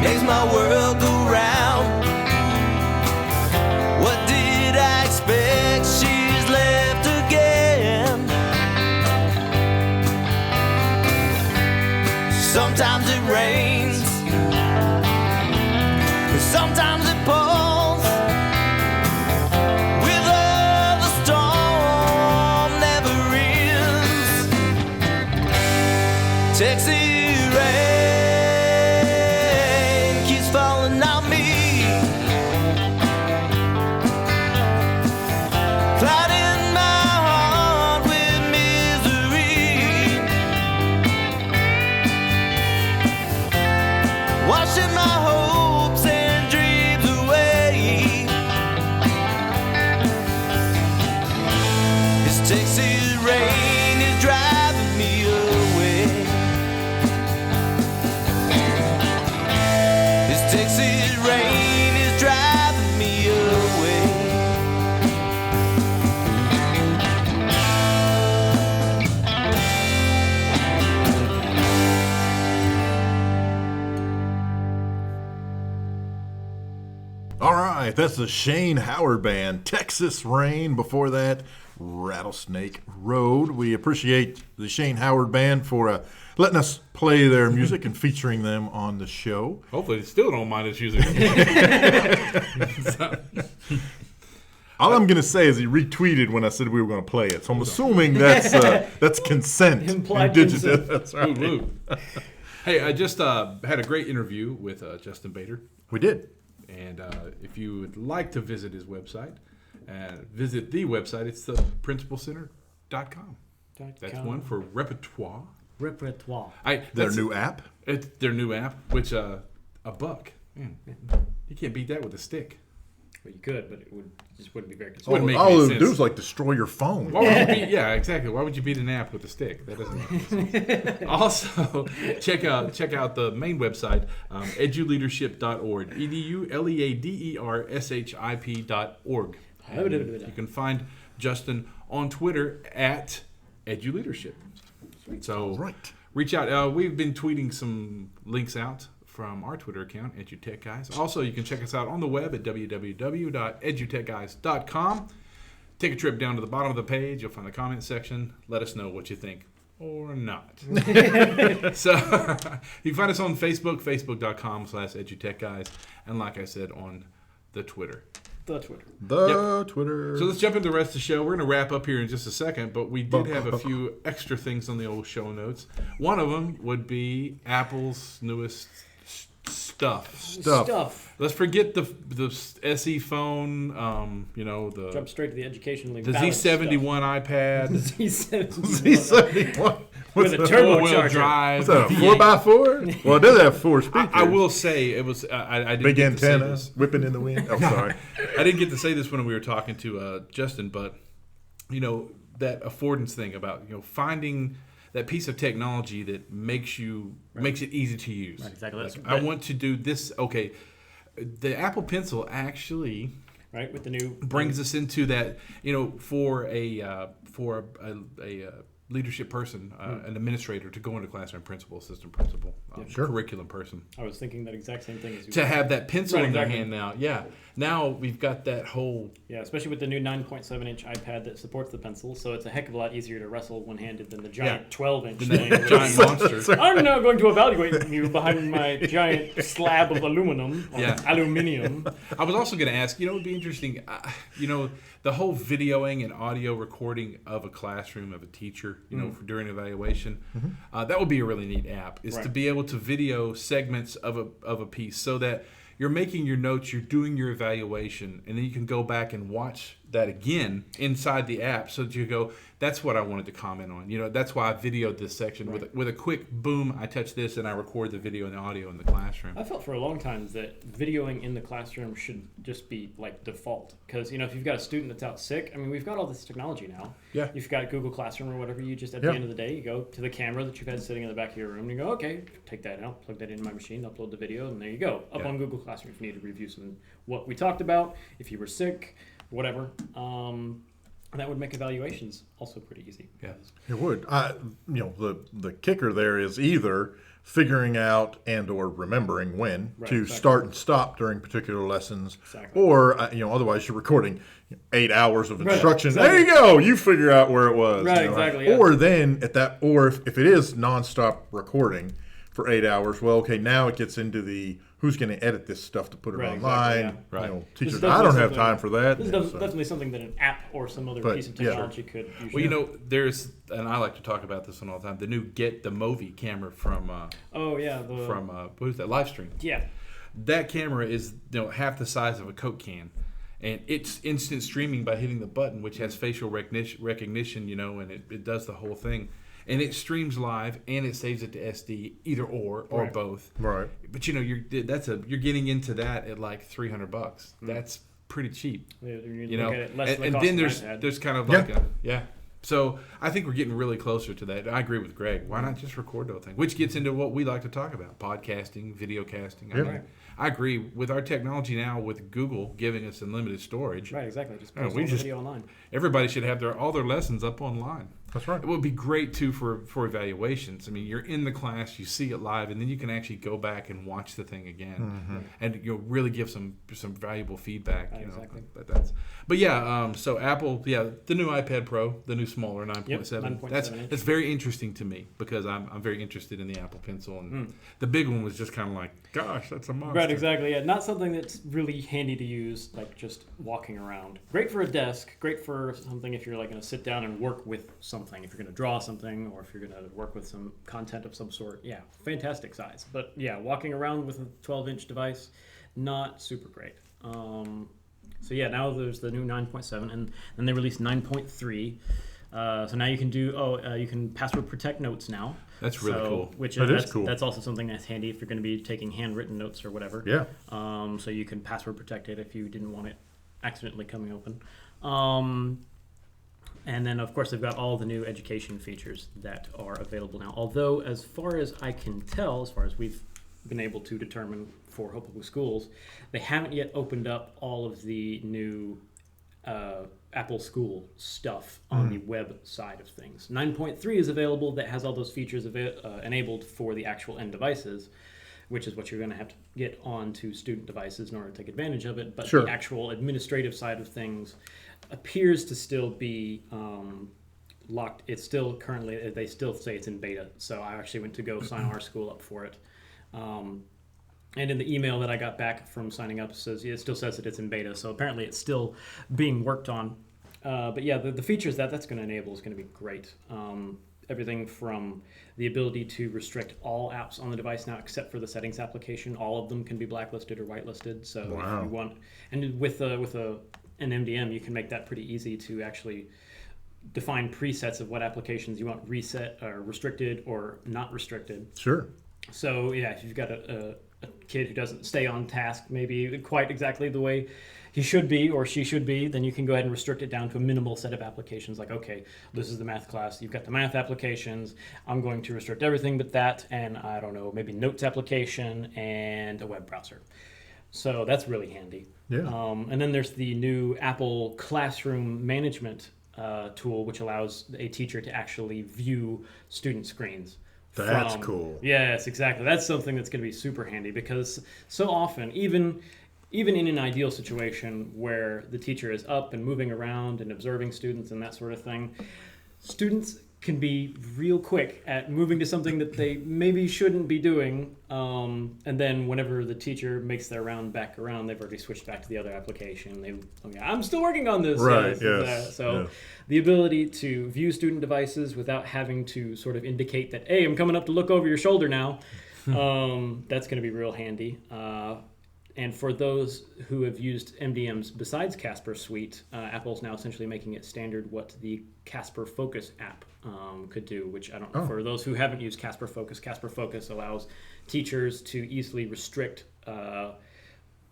makes my world go round. What did I expect? She's left again. Sometimes it rains, and sometimes it pours. With her, the storm never ends. Texas rain keeps falling on me, clouding my heart with misery, washing my hopes and dreams away. This Texas rain is driving me away. This Texas rain is driving me away. All right, that's the Shane Howard Band, Texas Rain. Before that, Rattlesnake Road. We appreciate the Shane Howard Band for letting us play their music and featuring them on the show. Hopefully, they still don't mind us using it. All I'm gonna say is he retweeted when I said we were gonna play it. So I'm assuming that's consent. Implied Digital. consent. That's right. Woo. Hey, I just had a great interview with Justin Baeder. We did. And if you would like to visit his website, visit the website. It's the principalcenter.com. That's one for repertoire. Repertoire. Their new app. It's their new app, which $1. Man, you can't beat that with a stick. Well, you could, but just wouldn't be very Wouldn't consistent. make All any it sense. do is like destroy your phone. Why would you beat? Yeah, exactly. Why would you beat an app with a stick? That doesn't make sense. Also, check out the main website, eduleadership.org. eduleadership.org. You can find Justin on Twitter at eduleadership. So Right. reach out. We've been tweeting some links out from our Twitter account, EduTechGuys. Also, you can check us out on the web at www.edutechguys.com. Take a trip down to the bottom of the page. You'll find the comment section. Let us know what you think or not. So you can find us on Facebook, facebook.com/EduTechGuys. And like I said, on the Twitter. The Twitter. The Twitter. So let's jump into the rest of the show. We're going to wrap up here in just a second, but we did have a few extra things on the old show notes. One of them would be Apple's newest stuff. Let's forget the SE phone, the Jump straight to the educationally the balanced Z71 iPad, Z71. with a four-wheel turbocharger. drive. What's that, a 4x4? Well, it does have 4 speakers. I will say it was. I didn't Big get to say antenna this. whipping in the wind. Oh, sorry. I didn't get to say this when we were talking to Justin, but that affordance thing about finding that piece of technology that makes it easy to use. Right, exactly. Like, I want to do this. Okay, the Apple Pencil actually Right, with the new brings us into that. For a leadership person, an administrator, to go into classroom, principal, assistant principal, curriculum person, I was thinking that exact same thing as you. to have that pencil Right, in their exactly. hand now. Yeah, now we've got that whole. Yeah, especially with the new 9.7-inch iPad that supports the pencil, so it's a heck of a lot easier to wrestle one-handed than the giant 12-inch thing. Giant monster. I'm now going to evaluate you behind my giant slab of aluminum, or aluminium. I was also going to ask, it would be interesting, the whole videoing and audio recording of a classroom, of a teacher, for during evaluation, that would be a really neat app, is to be able to video segments of a piece so that you're making your notes, you're doing your evaluation, and then you can go back and watch that again inside the app so that you go, that's what I wanted to comment on. That's why I videoed this section with a quick boom, I touch this and I record the video and the audio in the classroom. I felt for a long time that videoing in the classroom should just be like default. Because, if you've got a student that's out sick, we've got all this technology now. Yeah. You've got Google Classroom or whatever, you just, at the end of the day, you go to the camera that you've had sitting in the back of your room and you go, okay, take that out, plug that into my machine, upload the video, and there you go. Up on Google Classroom if you need to review what we talked about, if you were sick, whatever. That would make evaluations also pretty easy. Yeah. It would. The kicker there is either figuring out and or remembering when to start and stop during particular lessons, or otherwise you're recording 8 hours of instruction. There you go. You figure out where it was. Right, exactly. Yeah. Or then if it is nonstop recording for 8 hours, well, okay, now it gets into the who's going to edit this stuff to put it online. Exactly, Teachers, I don't have time for that. This is definitely something that an app or some other piece of technology could usually. Well, there's, and I like to talk about this one all the time, the new Get the Movi camera from who's that, Livestream. Yeah. That camera is half the size of a Coke can, and it's instant streaming by hitting the button, which has facial recognition, and it does the whole thing. And it streams live, and it saves it to SD, either or both. Right. But you're getting into that at like $300. That's pretty cheap. And then there's kind of like So I think we're getting really closer to that. I agree with Greg. Why not just record the whole thing? Which gets into what we like to talk about: podcasting, video casting. I agree with our technology now, with Google giving us unlimited storage. Right, exactly. Just post the video online. Everybody should have all their lessons up online. That's right. It would be great too for evaluations. I mean, you're in the class, you see it live, and then you can actually go back and watch the thing again, and you'll really give some valuable feedback. You Exactly. know, but yeah. So Apple, the new iPad Pro, the new smaller 9.7. Yep, 9.7 inch. That's very interesting to me because I'm very interested in the Apple Pencil, and the big one was just kind of like, gosh, that's a monster. Right, exactly. Yeah, not something that's really handy to use, like just walking around. Great for a desk. Great for something if you're like going to sit down and work with something. If you're going to draw something, or if you're going to work with some content of some sort, yeah, fantastic size. But yeah, walking around with a 12-inch device, not super great. So yeah, now there's the new 9.7, and then they released 9.3. So now you can you can password protect notes now. That's really cool. That is cool. That's also something that's handy if you're going to be taking handwritten notes or whatever. Yeah. So you can password protect it if you didn't want it accidentally coming open. And then, of course, they've got all the new education features that are available now. Although, as far as I can tell, as far as we've been able to determine for Hope Public Schools, they haven't yet opened up all of the new Apple School stuff on the web side of things. 9.3 is available that has all those features enabled for the actual end devices, which is what you're going to have to get onto student devices in order to take advantage of it. But Sure. the actual administrative side of things appears to still be locked. It's still currently, they still say it's in beta. So I actually went to go sign our school up for it. And in the email that I got back from signing up, it still says that it's in beta. So apparently it's still being worked on. But yeah, the features that's going to enable is going to be great. Everything from the ability to restrict all apps on the device now, except for the settings application. All of them can be blacklisted or whitelisted. So if you want, and with an MDM, you can make that pretty easy to actually define presets of what applications you want reset or restricted or not restricted. Sure. So yeah, if you've got a kid who doesn't stay on task maybe quite exactly the way he should be or she should be, then you can go ahead and restrict it down to a minimal set of applications. Like, okay, this is the math class. You've got the math applications. I'm going to restrict everything but that, and I don't know, maybe notes application and a web browser. So that's really handy. Yeah. And then there's the new Apple Classroom Management tool, which allows a teacher to actually view student screens. That's cool. Yes, exactly. That's something that's going to be super handy because so often, even in an ideal situation where the teacher is up and moving around and observing students and that sort of thing, students can be real quick at moving to something that they maybe shouldn't be doing, and then whenever the teacher makes their round back around, they've already switched back to the other application. I'm still working on this. Right, yes. So the ability to view student devices without having to sort of indicate that, hey, I'm coming up to look over your shoulder now, that's going to be real handy. And for those who have used MDMs besides Casper Suite, Apple's now essentially making it standard what the Casper Focus app could do, which I don't know. For those who haven't used Casper Focus allows teachers to easily restrict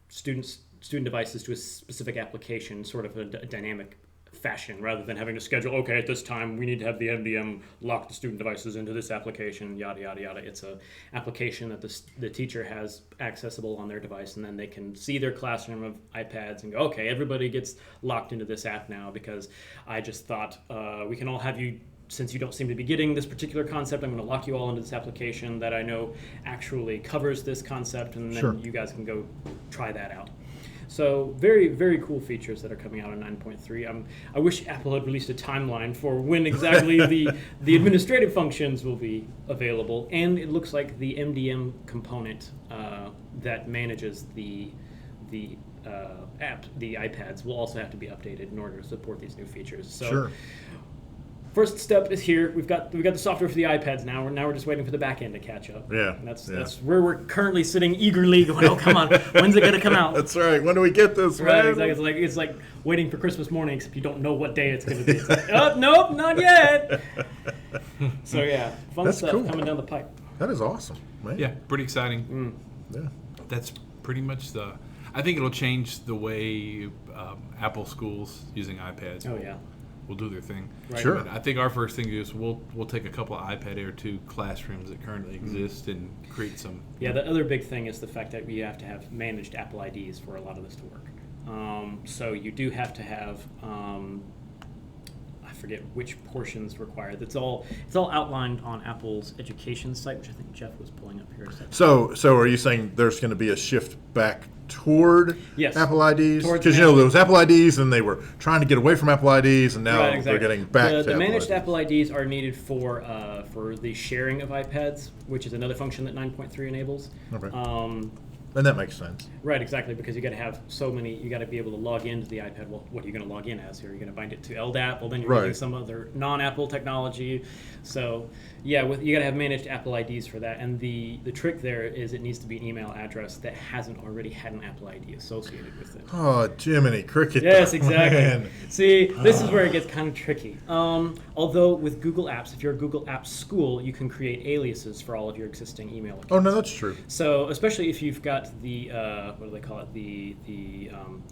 student devices to a specific application, sort of a dynamic fashion, rather than having to schedule, okay, at this time we need to have the MDM lock the student devices into this application, yada, yada, yada. It's a application that the teacher has accessible on their device, and then they can see their classroom of iPads and go, okay, everybody gets locked into this app now because I just thought we can all have you, since you don't seem to be getting this particular concept, I'm going to lock you all into this application that I know actually covers this concept, and then you guys can go try that out. So very, very cool features that are coming out in 9.3. I wish Apple had released a timeline for when exactly the administrative functions will be available. And it looks like the MDM component that manages the app, the iPads, will also have to be updated in order to support these new features. So first step is here. We've got the software for the iPads now. Now we're just waiting for the back end to catch up. Yeah. And that's where we're currently sitting eagerly going, oh, come on, when's it going to come out? That's right. When do we get this, Right, man? exactly. It's like waiting for Christmas morning, except you don't know what day it's going to be. It's like, oh, nope, not yet. So yeah, fun That's stuff cool. coming down the pipe. That is awesome, man. Yeah, pretty exciting. Yeah. That's pretty much I think it'll change the way Apple schools using iPads will do their thing. Right. Sure. But I think our first thing is we'll take a couple of iPad Air 2 classrooms that currently exist and create some. Yeah, the other big thing is the fact that we have to have managed Apple IDs for a lot of this to work. So you do have to have, I forget which portions required. It's all outlined on Apple's education site, which I think Jeff was pulling up here a second. So are you saying there's going to be a shift back toward Yes. Apple IDs? Towards Because there was Apple IDs, and they were trying to get away from Apple IDs, and now Right, exactly. they're getting back to the Apple managed IDs. Apple IDs are needed for the sharing of iPads, which is another function that 9.3 enables. Okay. And that makes sense. Right, exactly, because you got to have so many. You got to be able to log into the iPad. Well, what are you going to log in as? Here, you're going to bind it to LDAP. Well, then you're using some other non-Apple technology. So, yeah, you got to have managed Apple IDs for that. And the trick there is it needs to be an email address that hasn't already had an Apple ID associated with it. Oh, Jiminy Cricket. Yes, exactly. Man. See, this is where it gets kind of tricky. Although with Google Apps, if you're a Google Apps school, you can create aliases for all of your existing email accounts. Oh, no, that's true. So, especially if you've got the what do they call it? The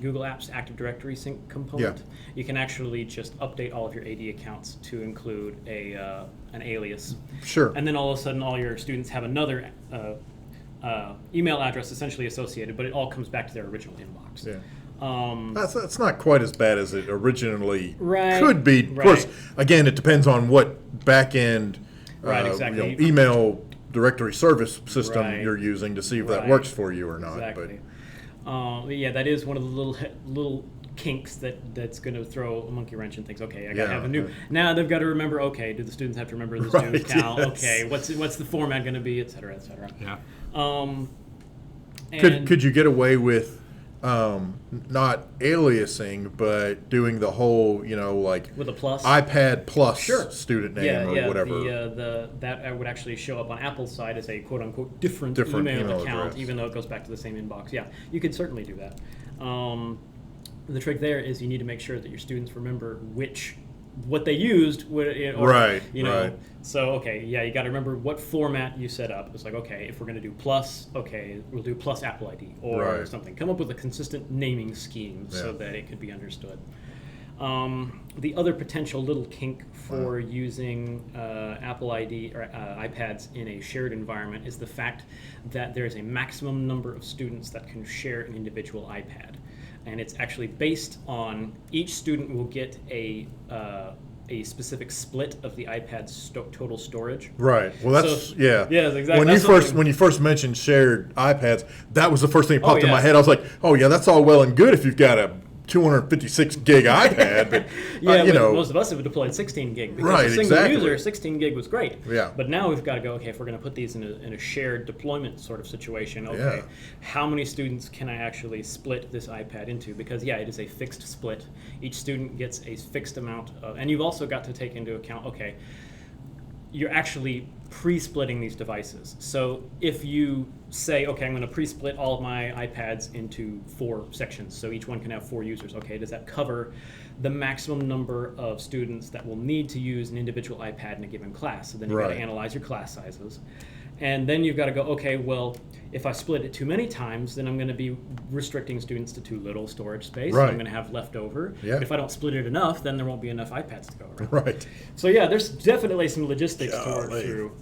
Google Apps Active Directory sync component. Yeah. You can actually just update all of your AD accounts to include an alias. Sure. And then all of a sudden, all your students have another email address essentially associated, but it all comes back to their original inbox. Yeah. That's not quite as bad as it originally Right, could be. Of right. course, again, it depends on what back-end Right, exactly. email directory service system Right. you're using to see if that Right. works for you or not. Exactly. Yeah, that is one of the little kinks that's going to throw a monkey wrench in things. Okay, I got to have a new. Now they've got to remember. Okay, do the students have to remember this new account? Yes. Okay, what's the format going to be, et cetera, et cetera. Yeah. And Could you get away with not aliasing, but doing the whole, like with a plus? iPad Plus Sure. student name or whatever? That would actually show up on Apple's side as a quote unquote different email account, address. even though it goes back to the same inbox. Yeah, you could certainly do that. The trick there is you need to make sure that your students remember what they used, Right. So you got to remember what format you set up. It's like, okay, if we're going to do plus, okay, we'll do plus Apple ID or Right. something. Come up with a consistent naming scheme so that it could be understood. The other potential little kink for using Apple ID or iPads in a shared environment is the fact that there's a maximum number of students that can share an individual iPad. And it's actually based on each student will get a specific split of the iPad's total storage. Right. Well, that's Yes, exactly. When you first mentioned shared iPads, that was the first thing that popped in my yeah. head. I was like, oh yeah, that's all well and good if you've got a 256 gig iPad, but but most of us have deployed 16 gig because Right, a single exactly. user, 16 gig was great. Yeah. But now we've got to go, okay, if we're going to put these in a shared deployment sort of situation, okay, how many students can I actually split this iPad into? Because, it is a fixed split. Each student gets a fixed amount of, and you've also got to take into account, okay, you're actually pre-splitting these devices. So if you say, okay, I'm going to pre-split all of my iPads into 4 sections, so each one can have 4 users. Okay, does that cover the maximum number of students that will need to use an individual iPad in a given class? So then you've got to analyze your class sizes. And then you've got to go, okay, well, if I split it too many times, then I'm going to be restricting students to too little storage space. Right. So I'm going to have leftover. Yeah. If I don't split it enough, then there won't be enough iPads to go around. Right. So there's definitely some logistics to work through.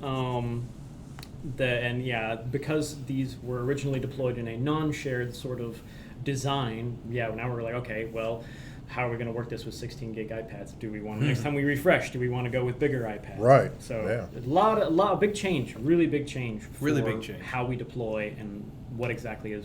Because these were originally deployed in a non-shared sort of design, now we're like, okay, well, how are we going to work this with 16 gig iPads? Do we want next time we refresh? Do we want to go with bigger iPads? Right. So a lot of big change, really big change. Really for big change. How we deploy and what exactly is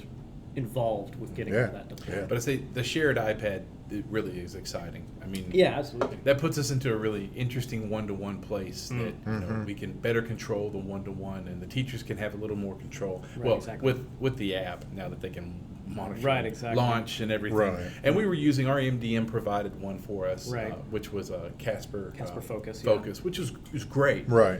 involved with getting all that deployed. Yeah. But I say the shared iPad, it really is exciting. I mean, Absolutely. that puts us into a really interesting one-to-one place that we can better control the one-to-one, and the teachers can have a little more control. Right, exactly. with the app now that they can monitor, Right, exactly. launch, and everything. Right. And we were using our MDM provided one for us, Right. which was a Casper Focus, which was great. Right.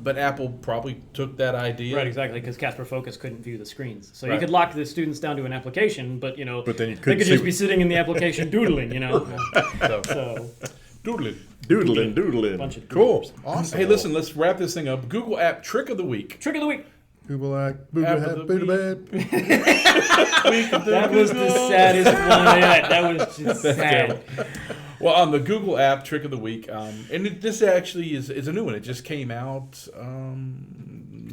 But Apple probably took that idea. Right, exactly, because Casper Focus couldn't view the screens. So you Right. could lock the students down to an application, but But then you they couldn't could see just be sitting in the application doodling, So, So Doodling. Bunch of Cool. doodlers. Awesome. hey, listen, let's wrap this thing up. Google App Trick of the Week. trick of the week. Google App of the bed. That was the saddest one yet. That was just sad. Well, on the Google App Trick of the Week, this actually is a new one. It just came out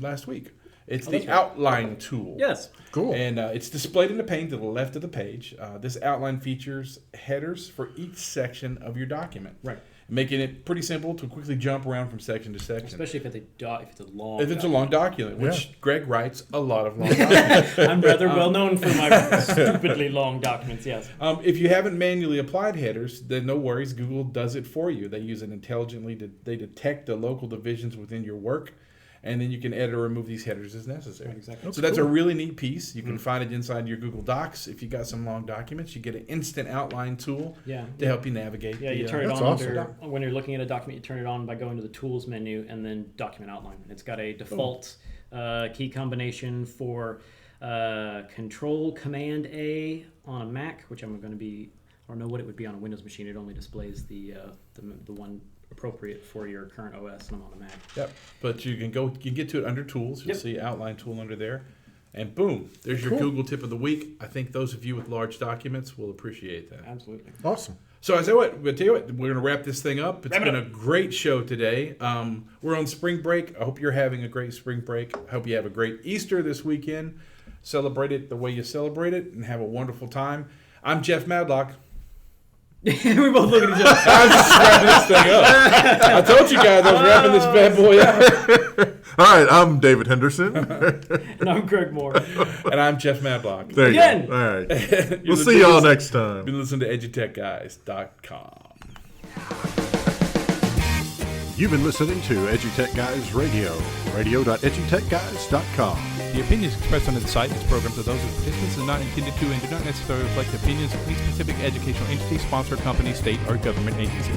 last week. It's the outline tool. Yes. Cool. And it's displayed in the pane to the left of the page. This outline features headers for each section of your document. Right. making it pretty simple to quickly jump around from section to section. Especially if it's a long. If it's a long document, which Greg writes a lot of long documents. I'm rather well known for my stupidly long documents. Yes. If you haven't manually applied headers, then no worries. Google does it for you. They use it intelligently. They detect the local divisions within your work, and then you can edit or remove these headers as necessary. Exactly. So that's a really neat piece. You can find it inside your Google Docs. If you got some long documents, you get an instant outline tool to help you navigate. Yeah, you turn it That's on awesome. when you're looking at a document. You turn it on by going to the Tools menu and then Document Outline. It's got a default key combination for Control Command A on a Mac, which I'm going to be. I don't know what it would be on a Windows machine. It only displays the one appropriate for your current OS, and I'm on a Mac. Yep. But you can get to it under Tools. You'll see Outline tool under there, and boom, there's your Google tip of the week. I think those of you with large documents will appreciate that. Absolutely. Awesome. So I tell you what, we're going to wrap this thing up. It's been a great show today. We're on spring break. I hope you're having a great spring break. I hope you have a great Easter this weekend. Celebrate it the way you celebrate it, and have a wonderful time. I'm Jeff Madlock. We both look at each other. I was just wrapping this thing up. I told you guys I was wrapping this bad boy up. All right, I'm David Henderson. And I'm Greg Moore. And I'm Jeff Madlock. There you Again. go. All right. We'll see y'all next time. Been listening to EduTechGuys.com. You've been listening to EduTech Guys Radio, radio.edutechguys.com. The opinions expressed on the site and its programs are those of participants and not intended to and do not necessarily reflect the opinions of any specific educational entity, sponsor, company, state, or government agency.